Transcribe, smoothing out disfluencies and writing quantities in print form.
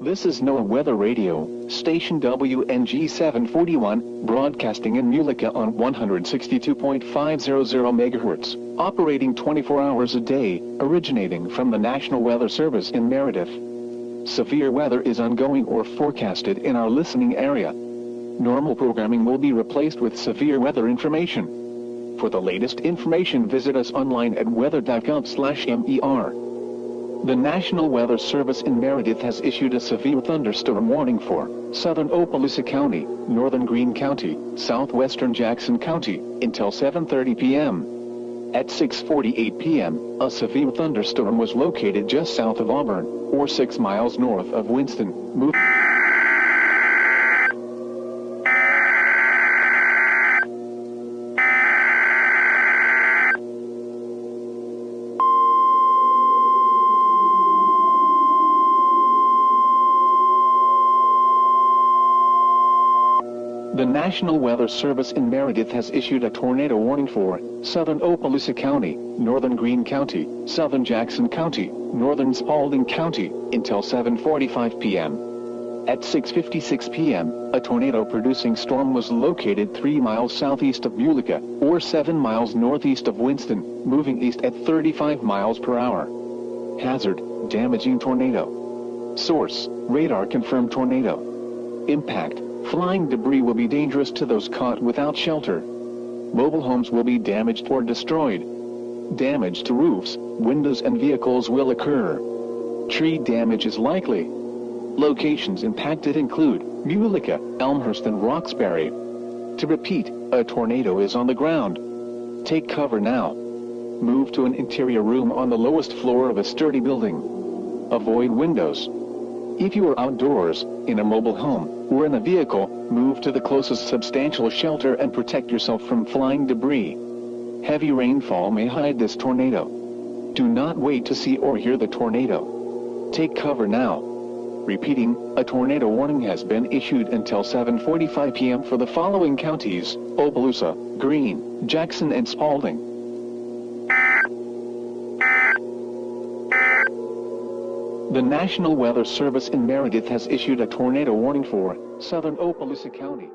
This is NOAA Weather Radio, station WNG 741, broadcasting in Muleka on 162.500 MHz, operating 24 hours a day, originating from the National Weather Service in Meredith. Severe weather is ongoing or forecasted in our listening area. Normal programming will be replaced with severe weather information. For the latest information, visit us online at weather.gov/MER. The National Weather Service in Meredith has issued a severe thunderstorm warning for southern Opelousas County, northern Greene County, southwestern Jackson County, until 7:30 p.m. At 6:48 p.m., a severe thunderstorm was located just south of Auburn, or 6 miles north of Winston. The National Weather Service in Meredith has issued a tornado warning for southern Opelousas County, northern Greene County, southern Jackson County, northern Spalding County, until 7:45 p.m. At 6:56 p.m., a tornado-producing storm was located 3 miles southeast of Muleka, or 7 miles northeast of Winston, moving east at 35 miles per hour. Hazard: damaging tornado. Source: radar-confirmed tornado. Impact: flying debris will be dangerous to those caught without shelter. Mobile homes will be damaged or destroyed. Damage to roofs, windows and vehicles will occur. Tree damage is likely. Locations impacted include Muleka, Elmhurst and Roxbury. To repeat, a tornado is on the ground. Take cover now. Move to an interior room on the lowest floor of a sturdy building. Avoid windows. If you are outdoors, in a mobile home, or in a vehicle, move to the closest substantial shelter and protect yourself from flying debris. Heavy rainfall may hide this tornado. Do not wait to see or hear the tornado. Take cover now. Repeating, a tornado warning has been issued until 7:45 p.m. for the following counties: Opelousas, Greene, Jackson and Spalding. The National Weather Service in Meredith has issued a tornado warning for southern Opelousas County.